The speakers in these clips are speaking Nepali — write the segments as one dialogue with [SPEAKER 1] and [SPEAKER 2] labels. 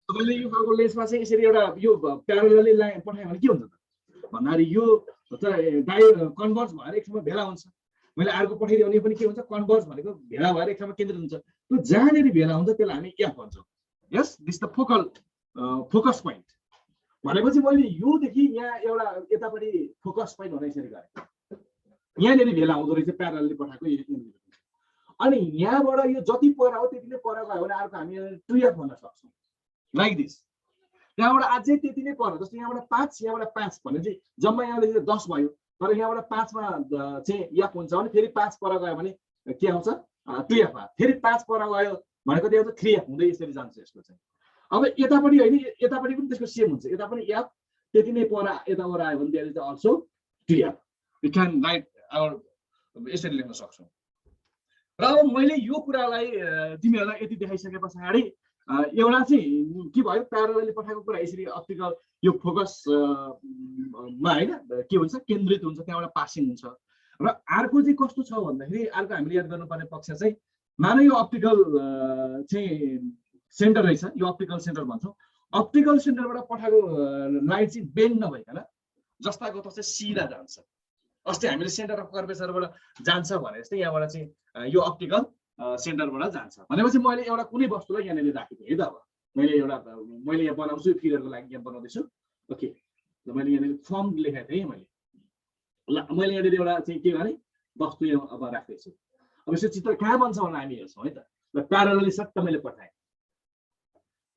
[SPEAKER 1] तपाईँले यो खालको लेन्समा चाहिँ यसरी एउटा यो प्यारलली लाइन पठायो भने के हुन्छ त भन्दाखेरि यो कन्भर्ज भएर एक ठाउँमा भेला हुन्छ। मैले अर्को पठाइदियो भने पनि के हुन्छ, कन्भर्ज भनेको भेला भएर एक ठाउँमा केन्द्रित हुन्छ। त्यो जहाँनिर भेला हुन्छ त्यसलाई हामी एफ भन्छौँ। यस दिस द फोकस पोइन्ट भनेपछि मैले योदेखि यहाँ एउटा यतापट्टि फोकस पोइन्ट हुन यसरी गरेँ, यहाँनिर भेला हुँदो रहेछ प्यारलली पठाएको। अनि यहाँबाट यो जति पर हो त्यति नै पर गयो भने अर्को हामी 2f भन्न सक्छौँ, लाइक दिस। त्यहाँबाट अझै त्यति नै पर, जस्तो यहाँबाट 5 यहाँबाट 5 भने चाहिँ जम्मा यहाँदेखि 10 भयो, तर यहाँबाट 5 मा चाहिँ f हुन्छ भने फेरि 5 पर गयो भने के आउँछ 2f, फेरि 5 पर गयो भनेको त्यो 3f हुँदै यसरी जान्छ यसको चाहिँ। अब यतापट्टि होइन, यतापट्टि पनि त्यसको सेम हुन्छ, यता पनि f त्यति नै पर यताबाट आयो भने त्यहाँ चाहिँ also 2f। We can write our यसरी लेख्न सक्छौँ। र अब मैले यो कुरालाई तिमीहरूलाई यति देखाइसके पछाडि एउटा चाहिँ के भयो, प्यारलली पठाएको कुरा यसरी अप्टिकल यो फोकसमा होइन के हुन्छ, केन्द्रित हुन्छ, त्यहाँबाट पासिङ हुन्छ। र अर्को चाहिँ कस्तो छ भन्दाखेरि अर्को हामीले याद गर्नुपर्ने पक्ष चाहिँ मानव यो अप्टिकल चाहिँ सेन्टर रहेछ, यो अप्टिकल सेन्टर भन्छौँ। अप्टिकल सेन्टरबाट पठाएको लाइट चाहिँ बेन्ड नभइकन जस्ताको तस्तै सिधा जान्छ। अस्ति हामीले सेन्टर अफ कर्वेचरबाट जान्छ भने जस्तै यहाँबाट चाहिँ यो अप्टिकल सेन्टरबाट जान्छ भनेपछि मैले एउटा कुनै वस्तुलाई यहाँनिर राखेको है त। अब मैले यहाँ बनाउँछु, फिगरको लागि यहाँ बनाउँदैछु। ओके, मैले यहाँनिर फर्म लेखेको थिएँ मैले। ल मैले यहाँनिर एउटा चाहिँ के गरेँ, वस्तु यहाँ अब राख्दैछु। अब यसको चित्र कहाँ बन्छ भनेर हामी हेर्छौँ है त। ल प्यारलली सट्ट मैले पठाएँ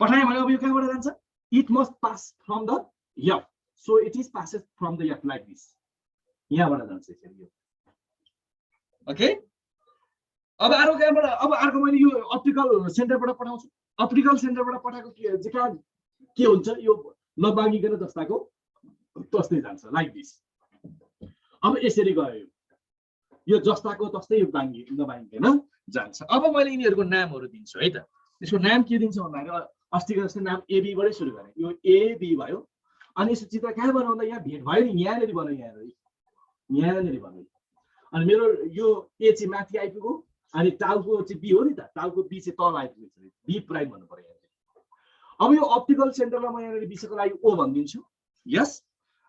[SPEAKER 1] भने अब यो कहाँबाट जान्छ, it must pass from the F, so it is passes from the F like this, यहाँबाट जान्छ यसरी यो। ओके, अब अर्को कहाँबाट, अब अर्को मैले यो अप्टिकल सेन्टरबाट पठाउँछु। अप्टिकल सेन्टरबाट पठाएको के हुन्छ, यो नबाङ्गिकन जस्ताको तस्तै जान्छ लाइक दिस। अब यसरी गयो, यो जस्ताको तस्तै यो नबाङ्गिकन जान्छ। अब मैले यिनीहरूको नामहरू दिन्छु है त। यसको नाम के दिन्छु भन्दाखेरि अस्तिको जस्तै नाम एबीबाटै सुरु गरेँ, यो एबी भयो। अनि यसको चित्र कहाँ बनाउँदा यहाँ भेट भयो नि, यहाँनिर बनायो, यहाँनिर बनायो। अनि मेरो यो ए चाहिँ माथि आइपुग्यो, अनि टाउको चाहिँ बी हो नि त, टाउको बी चाहिँ तल आइपुग्छ, बी प्राइम भन्नु पर्यो। अब यो अप्टिकल सेन्टरलाई म यहाँनिर विषयको लागि ओ भनिदिन्छु। यस,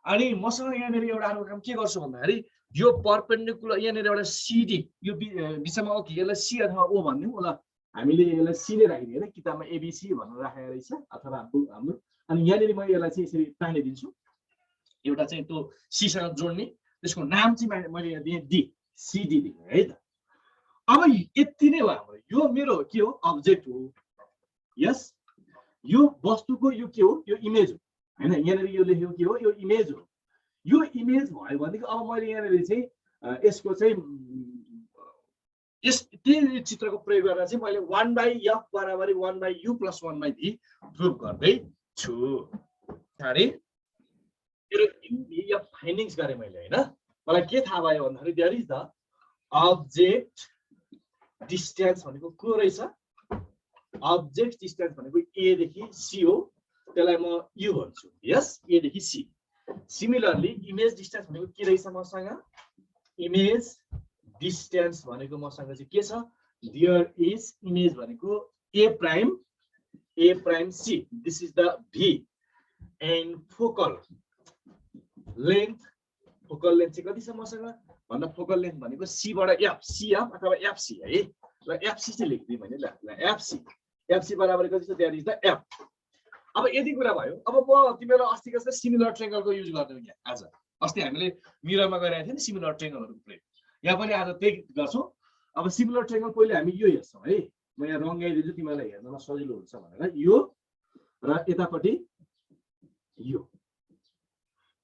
[SPEAKER 1] अनि मसँग यहाँनिर एउटा अर्को काम के गर्छु भन्दाखेरि यो परपेन्डिकुलर यहाँनिर एउटा सिडी यो बिचमा ओके, यसलाई सी अथवा ओ भनिदिउँ। ल हामीले यसलाई सी नै राखिदिउँ होइन, किताबमा एबिसी भनेर राखेको रहेछ अथवा हाम्रो। अनि यहाँनिर म यसलाई चाहिँ यसरी तानिदिन्छु, एउटा चाहिँ त्यो सीसँग जोड्ने, त्यसको नाम चाहिँ मैले दिएँ डी, सिडी दिएँ है त। अब यति नै हो हाम्रो, यो मेरो के हो, अब्जेक्ट हो। यस, यो वस्तुको यो के हो, यो इमेज हो होइन। यहाँनिर यो लेखेको के हो, यो इमेज हो। यो इमेज भयो भनेदेखि अब मैले यहाँनिर चाहिँ यसको चाहिँ त्यही चित्रको प्रयोग गरेर चाहिँ मैले 1/f बराबरी 1/u + 1/v प्रुभ गर्दैछु। अरे मेरो एफ फाइन्डिङ्स गरेँ मैले होइन। मलाई के थाहा भयो भन्दाखेरि there is the object distance भनेको को रहेछ, अब्जेक्ट डिस्टेन्स भनेको ए देखि सी हो, त्यसलाई म यु भन्छु। यस, ए देखि सी। सिमिलरली इमेज डिस्टेन्स भनेको के रहेछ मसँग, इमेज डिस्टेन्स भनेको मसँग चाहिँ के छ, देयर इज इमेज भनेको A prime C, this is the भी। एन्ड फोकल लेन्थ चाहिँ कति छ मसँग भन्दा, फोकल लेन्थ भनेको सी बाट एफ, सीएफ अथवा एफसी है। ल एफसी चाहिँ लेख्दिएँ मैले। ल एफसी बराबर कति छ, देयर इज द एफ। अब यति कुरा भयो। अब म तिमीलाई अस्ति जस्तै सिमिलर ट्रेङ्गलको युज गर्छौँ यहाँ आज। अस्ति हामीले मिररमा गरिरहेको थियौँ नि सिमिलर ट्रेङ्गलहरूको प्रयोग, यहाँ पनि आज त्यही गर्छौँ। अब सिमिलर ट्रेङ्गल पहिले हामी यो हेर्छौँ है, म यहाँ रङ्गाइदिन्छु तिमीलाई हेर्नमा सजिलो हुन्छ भनेर। यो र यतापट्टि यो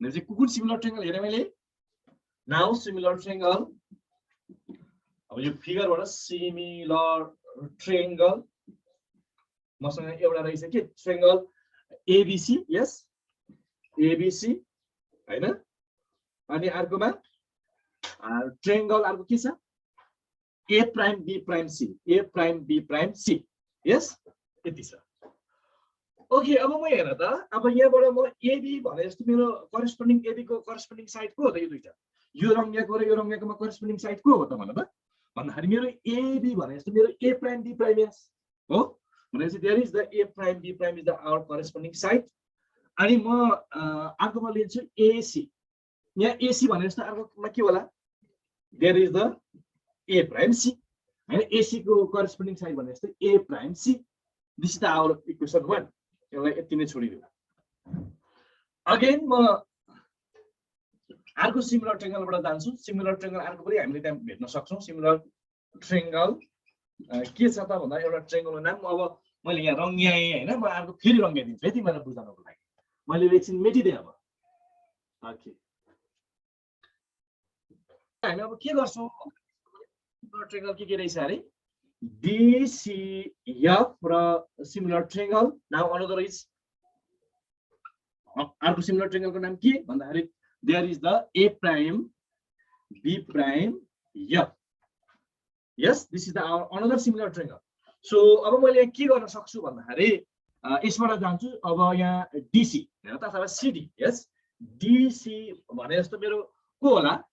[SPEAKER 1] चाहिँ कुन सिमिलर ट्रेङ्गल हेरेँ मैले, नाउ सिमिलर ट्रेङ्गल। अब यो फिगरबाट सिमिलर ट्रेङ्गल मसँग एउटा रहेछ के, ट्रेङ्गल एबिसी। यस, एबिसी हैन। अनि अर्कोमा ट्रेङ्गल अर्को के छ, A prime B prime C, A prime B prime C. Yes, यति छ। ओके, अब म हेर त, अब यहाँबाट म एबी भने जस्तो मेरो करेस्पोन्डिङ एबी को करेस्पोन्डिङ साइड को हो त, यो दुईटा, यो रङ्गियाको र यो रङ्गियाकोमा करेस्पोन्डिङ साइड को हो त भन त भन्दाखेरि मेरो एबी भने जस्तो मेरो ए प्राइम बी प्राइम एस हो। भनेपछि there is the A prime B prime is the our corresponding side. अनि म अर्कोमा लिन्छु एसी। यहाँ एसी भने जस्तो अर्कोमा के होला, there is the A prime C हैन, एसी को करेस्पोन्डिङ साइड भने जस्तो A prime C. This is the our equation 1। यसलाई यति नै छोडिदिऊ। अगेन म अर्को सिमिलर ट्रायंगलबाट जान्छु। सिमिलर ट्रायंगल अर्को पनि हामीले त्यहाँ भेट्न सक्छौं। सिमिलर ट्रायंगल के छ त भन्दा एउटा ट्रायंगलको नाम अब मैले यहाँ रङ्ग्याए हैन, म अर्को फेरि रङ्ग्याइदिन्छु है तिमीलाई बुझाउनको लागि। मैले एकछिन मेटिदिए अब। ओके, हामी अब के गर्छौं, ट्रायंगल के रहेछ अरे DCF र similar triangle. Now another is अर्को सिमिलर ट्रायंगलको नाम के भन्दाखेरि there is the A prime B prime F. Yes, this is the our another similar triangle. So अब मैले यहाँ के गर्न सक्छु भन्दाखेरि यसबाट जान्छु। अब यहाँ DC हेर त अथवा CD। यस, DC भने जस्तो मेरो को होला,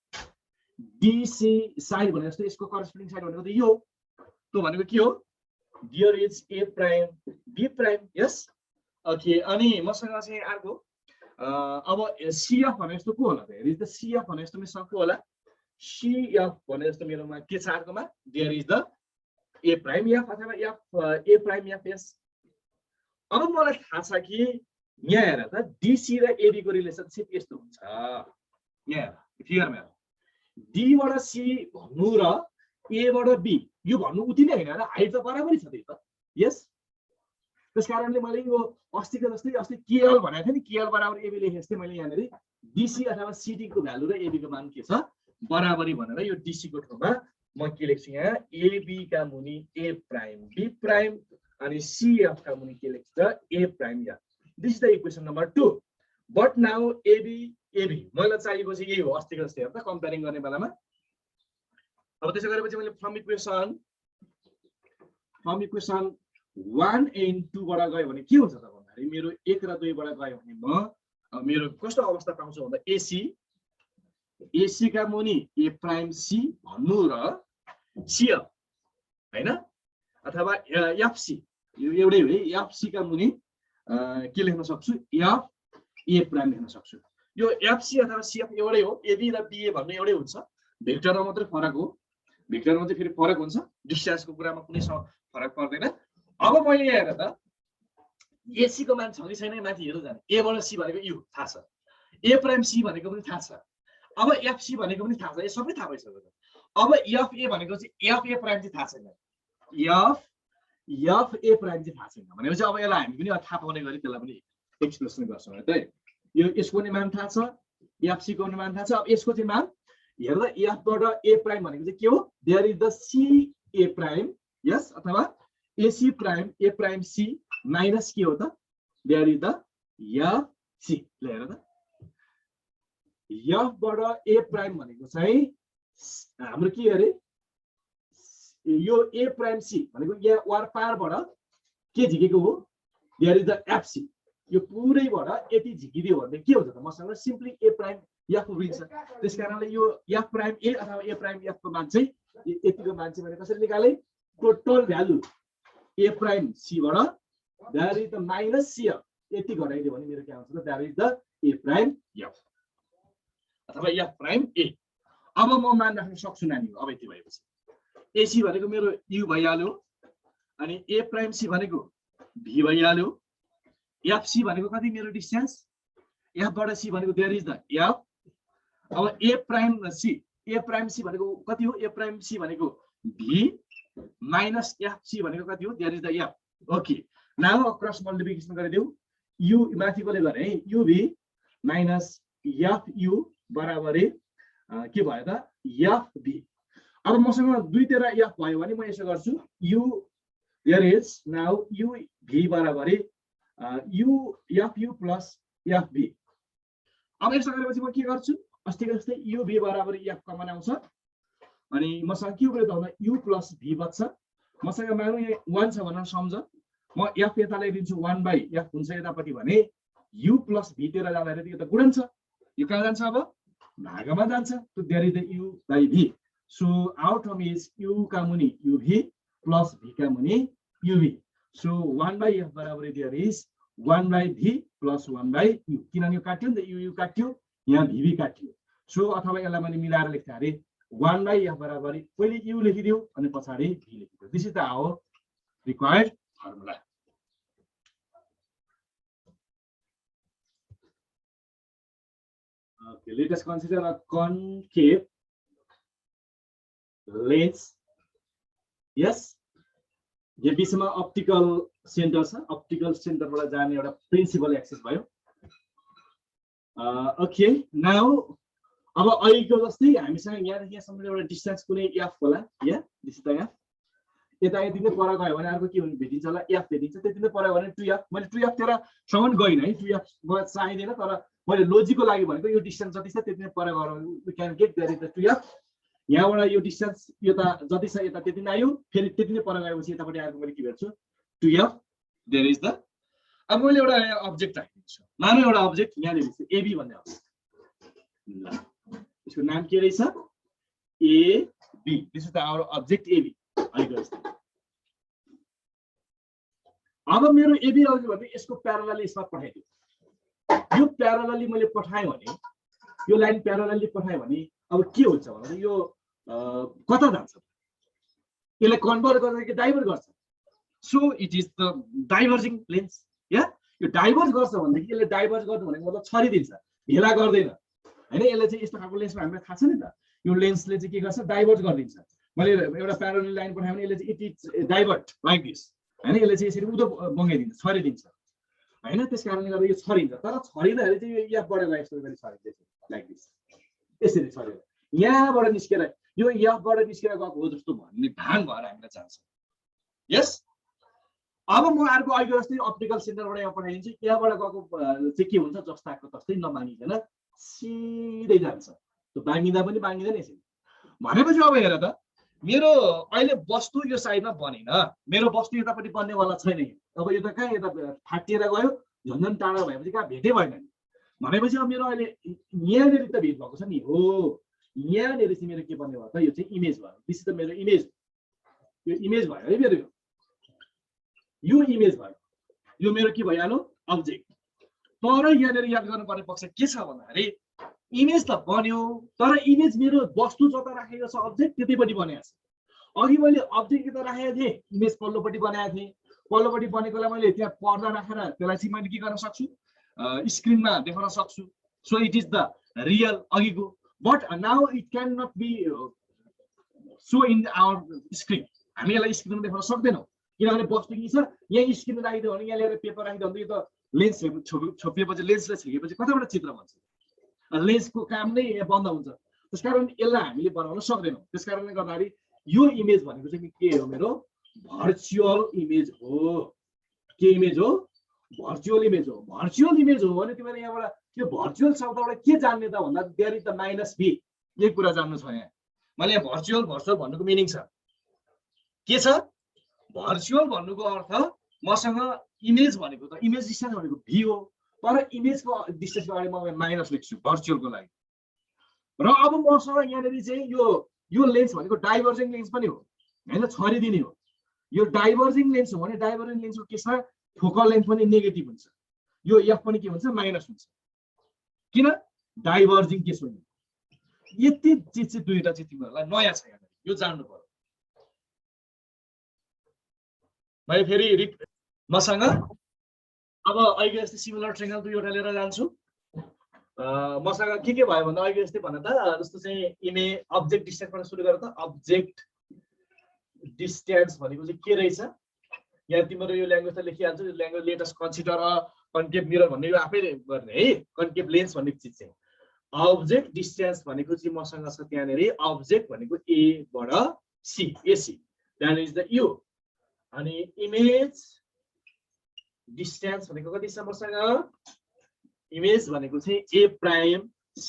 [SPEAKER 1] DC साइड भने जस्तो यसको करेस्पोन्डिङ साइड भनेको त यो त्यो भनेको के हो, there is A prime B prime. Yes, okay. अनि मसँग चाहिँ अर्को अब CF भने जस्तो को होला त, हेर त CF भने जस्तो मसँग को होला, CF भने जस्तो मेरोमा के छ अर्कोमा, there is the A prime F अथवा F A prime F. Yes, अब मलाई थाहा छ कि यहाँ हेर त DC र AB को रिलेसनशिप यस्तो हुन्छ। यहाँ फिगरमा D बाट C भन्नु र A बाट B यो भन्नु उति नै हैन र, हाइट त बराबरै छ त्यही त। यस, त्यसकारणले मैले यो अस्तिको जस्तै अस्ति KL भनेको थिएँ नि, KL बराबर AB लेखेको थिएँ मैले। यहाँनेरि DC अथवा CD को भ्यालु र AB को मान के छ बराबरी भनेर यो DC को ठाउँमा म के लेख्छु, यहाँ AB का मुनि A प्राइम B प्राइम अनि CF का मुनि के लेख्छ A prime F. This is the equation number 2। But now AB मलाई चाहिएको चाहिँ यही हो अस्तिको जस्तै हेर त कम्पेयरिङ गर्ने बेलामा। अब त्यसो गरेपछि मैले फ्रम इक्वेसन 1 and 2 बाट गयो भने के हुन्छ त भन्दाखेरि मेरो 1 र 2 बाट गयो भने म मेरो कस्तो अवस्था पाउँछु भन्दा AC का मुनि A प्राइम C भन्नु र CF हैन अथवा FC यो एउटै हो है, FC का मुनि के लेख्न सक्छु, F A प्राइम लेख्न सक्छु। यो FC अथवा CF एउटै हो, AB र BA भन्ने एउटै हुन्छ, भेक्टरमा मात्रै फरक हो। भेक्टरमा चाहिँ फेरि फरक हुन्छ, डिस्टेन्सको कुरामा कुनै फरक पर्दैन। अब मैले हेर त AC को मान छ कि छैन माथि हेर्दै जाने। A बाट C भनेको यो थाहा छ, A प्राइम C भनेको पनि थाहा छ, अब FC भनेको पनि थाहा छ, यो सबै थाहा भइसक्यो। अब FA भनेको चाहिँ FA प्राइम चाहिँ थाहा छैन, FA प्राइम चाहिँ थाहा छैन भनेपछि अब यसलाई हामी पनि थाहा पाउने गरी त्यसलाई पनि एक्सप्रेसन गर्छौँ है त। यो यसको नि मान थाहा छ, FC को नि मान थाहा छ। अब यसको चाहिँ मान हेर्दा F बाट A प्राइम भनेको चाहिँ के हो, there is the CA prime. Yes, अथवा AC prime A prime C minus के हो त, देयर इज द FC। ल हेर त F बाट A प्राइम भनेको चाहिँ हाम्रो के अरे, यो A प्राइम C भनेको यहाँ वार पारबाट के झिकेको हो, देयर इज द FC। यो पुरैबाट यति झिकिदियो भने के हुन्छ त, मसँग सिम्पली A प्राइम F उभिन्छ। त्यसकारणले यो F प्राइम A अथवा A प्राइम F को मान चाहिँ यतिको मान चाहिँ मैले कसरी निकाले, total value A prime C बाट there is the minus CF यति घटाइदियो भने मेरो के आउँछ त, there is the A prime F अथवा F प्राइम A। अब म मान राख्न सक्छु नानी। अब यति भएपछि AC भनेको मेरो U भइहाल्यो, अनि A प्राइम C भनेको V भइहाल्यो, FC भनेको कति मेरो डिस्टेन्स, F बाट C भनेको देयर इज द F। अब A प्राइम C भनेको कति हो, A प्राइम C भनेको V माइनस FC भनेको कति हो, there is the F। Okay, now cross multiplication गरिदेऊ, U माथिकोले गरे है, UV माइनस FU बराबर के भयो त, FV। अब मसँग दुईतिर F भयो भने म यसो गर्छु, U there is now UV बराबर FU प्लस FV। अब यसो गरेपछि म के गर्छु, अस्तिको जस्तै UV बराबर F कमन आउँछ, अनि मसँग के उब्रियो त भन्दा U प्लस V बच्छ। मसँग मानौँ यहाँ 1 छ भनेर सम्झ, म F यता ल्याइदिन्छु 1/F हुन्छ यतापट्टि भने U प्लस V तिर जाँदाखेरि यो त गुणन छ, यो कहाँ जान्छ अब भागमा जान्छ, तो there is the U/V। So our term is U का मुनि UV प्लस V का मुनि UV। सो 1/f बराबर देयर इज 1/v + 1/u किनभने यो काट्यो नि त यु काट्यो यहाँ v काट्यो सो अथवा यसलाई मैले मिलाएर लेख्थे अरे 1/f बराबर पहिले u लेखिदियो अनि पछाडी v लेखिदियो this is the our required formula okay let us consider a concave lens yes यो बीचमा अप्टिकल सेन्टर छ अप्टिकल सेन्टरबाट जाने एउटा प्रिन्सिपल एक्सिस भयो ओके नाउ अब अहिलेको जस्तै हामीसँग यहाँदेखि यहाँसम्म एउटा डिस्टेन्स कुनै f होला या दिस द f यता यति नै पर गयो भने अर्को के हुने भेटिन्छ होला f भेटिन्छ त्यति नै पर गयो भने 2f मैले 2f तिर सम्म गइन है 2f चाहिदैन तर मैले लोजिकको लागि भनेको यो डिस्टेन्स जति छ त्यति नै पर गयो we can get there is the 2f यहाँबाट यो डिस्टेन्स यो त जति छ यता त्यति नै आयो फेरि त्यति नै पर गएपछि यतापट्टि आएको मैले के भेट्छु 2f देयर इज द अब मैले एउटा अब्जेक्ट राखिदिन्छु मानौ एउटा अब्जेक्ट यहाँ दिएको छु ab भन्ने अब्जेक्ट ल यसको नाम के रहेछ ab this is the our object ab अब मेरो ab आउँछ भने यसको प्यारलली यसमा पठाइदियो यो प्यारलली मैले पठाएँ भने यो लाइन प्यारलली पठाएँ भने अब के हुन्छ भने यो कता जान्छ यसले कन्भर्ट गर्छ कि डाइभर्ट गर्छ so it is the diverging lens या यो डाइभर्ज गर्छ भनेदेखि यसले डाइभर्ज गर्नु भनेको मतलब छरिदिन्छ भेला गर्दैन हैन यसले चाहिँ यस्तो खालको लेन्समा हामीलाई थाहा छ नि त यो लेन्सले चाहिँ के गर्छ डाइभर्ज गरिदिन्छ मैले एउटा प्यारलल लाइन पठाएँ भने यसले चाहिँ it is divert like this हैन यसले चाहिँ यसरी उदो बङ्गाइदिन्छ छरिदिन्छ हैन त्यसकारणले गर्दा यो छरिन्छ तर छरिँदाखेरि चाहिँ यो एफबाट गए यस्तो गरी छरिन्छ लाइक दिस यसरी छरेर यहाँबाट निस्केर यो एफबाट निस्केर गएको हो जस्तो भन्ने भान भएर हामीलाई जान्छ यस अब म अर्को अहिले जस्तै अप्टिकल सेन्टरबाट यहाँ पठाइदिन्छु यहाँबाट गएको चाहिँ के हुन्छ जस्ताको तस्तै नमागिकन सिधै जान्छ त्यो बाङ्गिँदा पनि बाङ्गिँदैन यसरी भनेपछि अब हेर त मेरो अहिले वस्तु यो साइडमा बनेन मेरो वस्तु यतापट्टि बन्नेवाला छैन अब यो त कहाँ यता फाटिएर गयो झन्झन टाढा भएपछि कहाँ भेटै भएन नि भनेपछि अब मेरो अहिले यहाँनिर त भेट भएको छ नि हो यहाँनिर चाहिँ मेरो के बन्ने भयो त यो चाहिँ इमेज भयो दिस इज द मेरो इमेज यो इमेज भयो है मेरो यो इमेज भयो यो मेरो के भइहाल्यो अब्जेक्ट तर यहाँनिर याद गर्नुपर्ने पक्ष के छ भन्दाखेरि इमेज त बन्यो तर इमेज मेरो वस्तु जता राखेको छ अब्जेक्ट त्यतैपट्टि बनाएको छ अघि मैले अब्जेक्ट यता राखेको थिएँ इमेज पल्लोपट्टि बनाएको थिएँ पल्लोपट्टि बनेकोलाई मैले त्यहाँ पर्दा राखेर त्यसलाई चाहिँ मैले के गर्न सक्छु स्क्रिनमा देखाउन सक्छु so it is the real अघिको but now it can not be so in our screen हामी यसलाई स्क्रिनमा देखाउन सक्दैनौँ किनभने वस्तु के छ यहाँ स्क्रिनमा राखिदियो भने यहाँ ल्याएर पेपर राखिदियो भने यो त लेन्स छोपिएपछि लेन्सले छेकेपछि कताबाट चित्र बन्छ लेन्सको काम नै बन्द हुन्छ त्यसकारण यसलाई हामीले बनाउन सक्दैनौँ त्यसकारणले गर्दाखेरि यो इमेज भनेको चाहिँ के हो मेरो भर्चुअल इमेज हो के इमेज हो भर्चुअल इमेज हो भर्चुअल इमेज हो भने तिमीले यहाँबाट यो भर्चुअल शब्दबाट के जान्ने त भन्दा देयर इज द -v यही कुरा जान्नु छ यहाँ मैले यहाँ भर्चुअल भन्नुको मिनिङ छ के छ भर्चुअल भन्नुको अर्थ मसँग इमेज भनेको त इमेज डिस्टेन्स भनेको v हो तर इमेजको डिस्टेन्सको अगाडि म माइनस लेख्छु भर्चुअलको लागि र अब मसँग यहाँनिर चाहिँ यो लेन्स भनेको डाइभर्जिङ लेन्स पनि हो हैन छरिदिने हो यो डाइभर्जिङ लेन्स हो भने डाइभर्जिङ लेन्सको के छ फोकल लेन्थ पनि नेगेटिभ हुन्छ यो एफ पनि के हुन्छ माइनस हुन्छ किन डाइभर्जिङ केस हो यति चिज चाहिँ दुईटा चाहिँ तिमीहरूलाई नयाँ छ यहाँ यो जान्नु पर्यो मैले फेरि मसँग अब अहिले जस्तै सिमिलर ट्रायंगल दुईवटा लिएर जान्छु मसँग के भयो भन्दा अहिले जस्तै भन्न त जस्तो चाहिँ इमेज अब्जेक्ट डिस्टेन्सबाट सुरु गरेर त अब्जेक्ट डिस्टेन्स भनेको चाहिँ के रहेछ यहाँ तिम्रो यो ल्याङ्ग्वेज त लेखिहाल्छु यो language let us consider concave mirror भन्ने यो आफै गर्ने है कन्केभ लेन्स भन्ने चिज चाहिँ अब्जेक्ट डिस्टेन्स भनेको चाहिँ मसँग छ त्यहाँनिर अब्जेक्ट भनेको a बाट c ac that is the u अनि इमेज डिस्टेन्स भनेको कति छ मसँग इमेज भनेको चाहिँ a prime c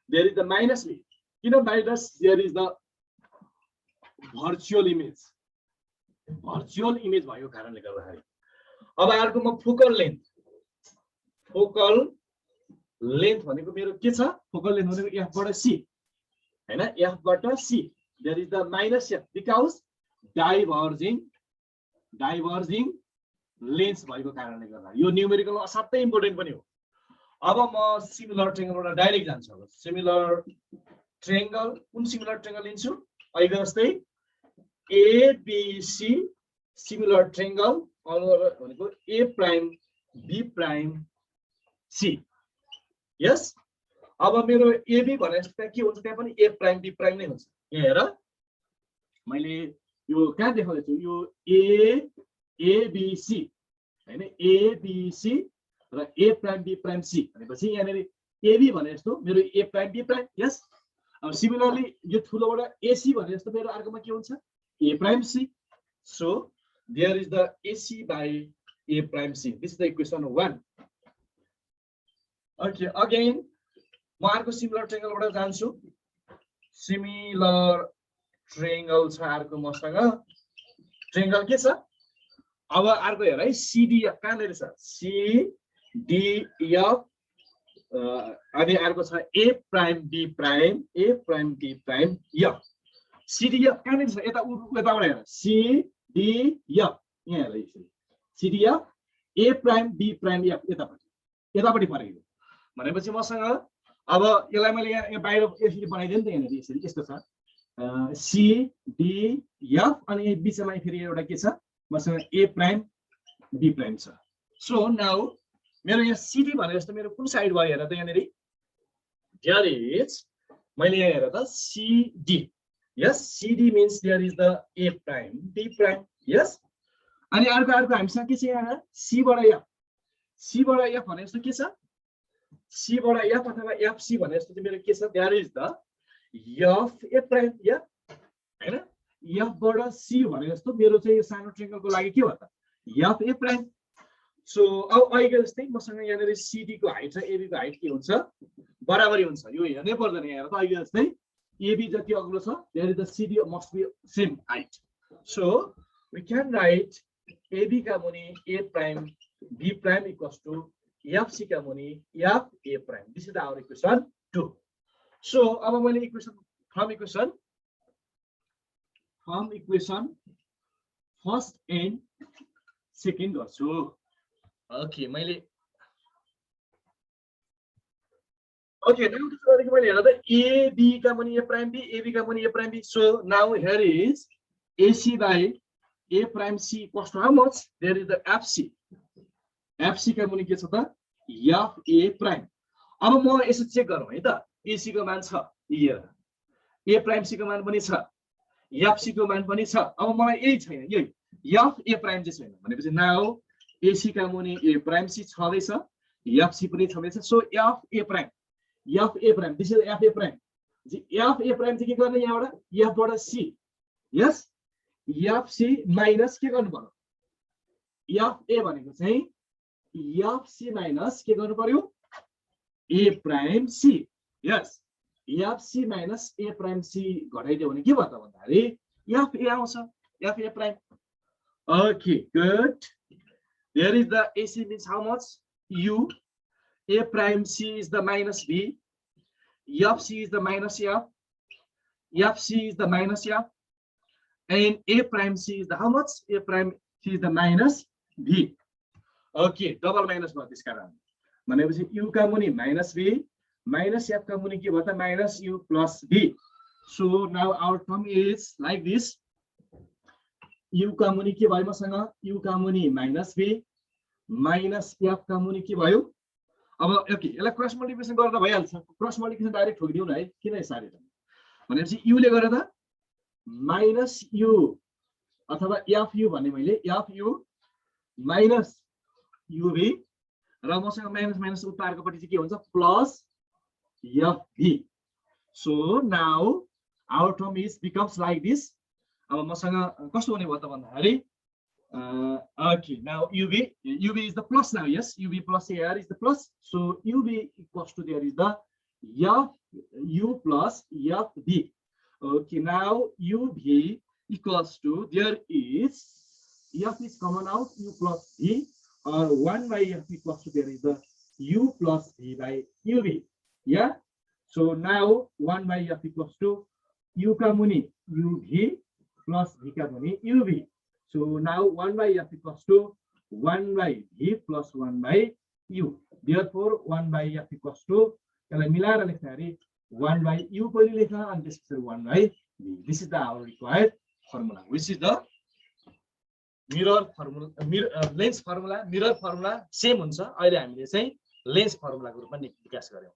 [SPEAKER 1] there is the -v किन minus there is the virtual image भएको कारणले गर्दाखेरि अब अर्को म फोकल लेन्थ भनेको मेरो के छ फोकल लेन्थ भनेको f बाट c हैन f बाट c there is the -f because diverging lens भएको कारणले गर्दा यो न्युमेरिकल असाध्यै इम्पोर्टेन्ट पनि हो। अब म सिमिलर ट्रायंगलबाट डाइरेक्ट जान्छु। अब सिमिलर ट्रायंगल, कुन सिमिलर ट्रायंगल लिन्छु? अहिले जस्तै एबिसी सिमिलर ट्रायंगल भनेको A prime B prime C. यस, अब मेरो एबी भने जस्तो के हुन्छ, त्यहाँ पनि ए प्राइम बी प्राइम नै हुन्छ। यहाँ हेर, मैले यो कहाँ देखाउँदैछु, यो एबिसी हैन, एबिसी र ए प्राइम बी प्राइम सी भनेपछि यहाँनिर एबी भने जस्तो मेरो ए प्राइम बी प्राइम। यस, अब सिमिलरली यो ठुलोबाट एसी भने जस्तो मेरो अर्कोमा के हुन्छ, A prime C. So there is the AC by A prime C. This is the equation 1। Okay, again म अर्को सिमिलर ट्रायंगलबाट जान्छु। सिमिलर ट्रायंगल छ अर्को मसँग। ट्रायंगल के छ? अब अर्को हेर है, सीडीएफ कहाँनिर छ? सीडीएफ अनि अर्को छ A prime B prime, A prime B prime F. CDF कहाँनिर छ? यताबाट हेर, सीडीएफ यहाँ हेर, यसरी CDF A prime B prime F यतापट्टि परेको भनेपछि मसँग अब यसलाई मैले यहाँ बाहिर यसरी बनाइदिएँ नि त। यहाँनिर यसरी यस्तो छ सीडीएफ अनि बिचमा फेरि एउटा के छ मसँग ए प्राइम बी प्राइम छ। सो नाउ मेरो यहाँ सीडी भने जस्तो मेरो कुन साइड भयो हेर त, यहाँनिर देयर इज, मैले यहाँ हेर त CD. Yes, CD means there is the A prime B prime. Yes, अनि अर्को हामीसँग के छ यहाँ, सी बाट एफ। सी बाट एफ भने जस्तो के छ, सी बाट एफ अथवा एफ सी भने जस्तो मेरो के छ, there is the F A prime F हैन। एफ बाट सी भने जस्तो मेरो चाहिँ सानो ट्रायंगलको लागि के भयो त, एफ ए प्राइम। सो अब अहिले जस्तै मसँग यहाँनिर सीडी को हाइट र एबी को हाइट के हुन्छ, बराबरी हुन्छ। यो हेर्नै पर्दैन, यहाँ त अहिले जस्तै एबी जति अग्लो छ there is the C D must be same height. So we can write A B का मुनि A prime B prime equals to F C का मुनि F A prime. This is our equation 2। So अब मैले from equation first and second गर्छु। ओके, मैले मैले हेर्दा एबी का मुनि ए प्राइम बी, एबी का मुनि A prime B. So now here is AC by A prime C equals to how much, there is the FC. FC का मुनि के छ त, एफ ए प्राइम। अब म यसो चेक गरौँ है त, एसी को मान छ, ए प्राइम सी को मान पनि छ, एफ सी को मान पनि छ। अब मलाई यही छैन, यही एफ ए प्राइम चाहिँ छैन भनेपछि नाउ एसी का मुनि ए प्राइम सी छँदैछ, एफ सी पनि छँदैछ। So F A prime, this is F A prime. F A prime चाहिँ के गर्ने, यहाँबाट एफ बाट सी। यस, एफ सी माइनस के गर्नु पर्यो, एफ ए भनेको चाहिँ एफ सी माइनस के गर्नु पर्यो, ए प्राइम सी। यस, एफ सी माइनस ए प्राइम सी घटाइदियो भने के भयो त भन्दाखेरि एफ ए आउँछ, F A prime. Okay, good. There is the AC means how much? U. A prime C is the minus B. F C is the minus F. F C is the minus F. And A prime C is the how much? A prime C is the minus B. Okay, double minus भयो त्यस कारण भनेपछि U का मुनि minus B, minus F का मुनि के भयो त minus U plus B. So now our term is like this. U का मुनि के भयो मसँग, U का मुनि माइनस बी माइनस एफ का मुनि के भयो। अब ओके, यसलाई क्रस मल्टिप्लिकेसन गर्दा भइहाल्छ। क्रस मल्टिप्लिकेसन डाइरेक्ट ठोकिदिउँ न है, किन साह्रै त भनेपछि यु ले गरेर त माइनस यु अथवा एफ यु भन्ने मैले एफ यु माइनस युभी र मसँग माइनस माइनस उत्तारको पट्टि चाहिँ के हुन्छ, plus F V. So now our term is becomes like this. अब मसँग कस्तो हुने भयो त भन्दाखेरि okay, now UV is the plus now. Yes, UV plus AR is the plus. So UV equals to, there is the U plus FB. Okay, now UV equals to, there is F is common out, U plus V, or 1 by F equals to, there is the U plus V by UV. Yeah, so now 1 by F equals to U ka muni UV plus V ka muni UV. So now 1 by F equals to 1/v plus 1/u. Therefore 1/f equals to यसलाई मिलाएर लेख्दाखेरि 1/u पनि लेख्न अनि त्यसपछि 1/v. This is the our required formula, which is the mirror formula. Lens formula, mirror formula same हुन्छ. अहिले हामीले चाहिँ लेन्स फर्मुलाको रूपमा विकास गर्यौं.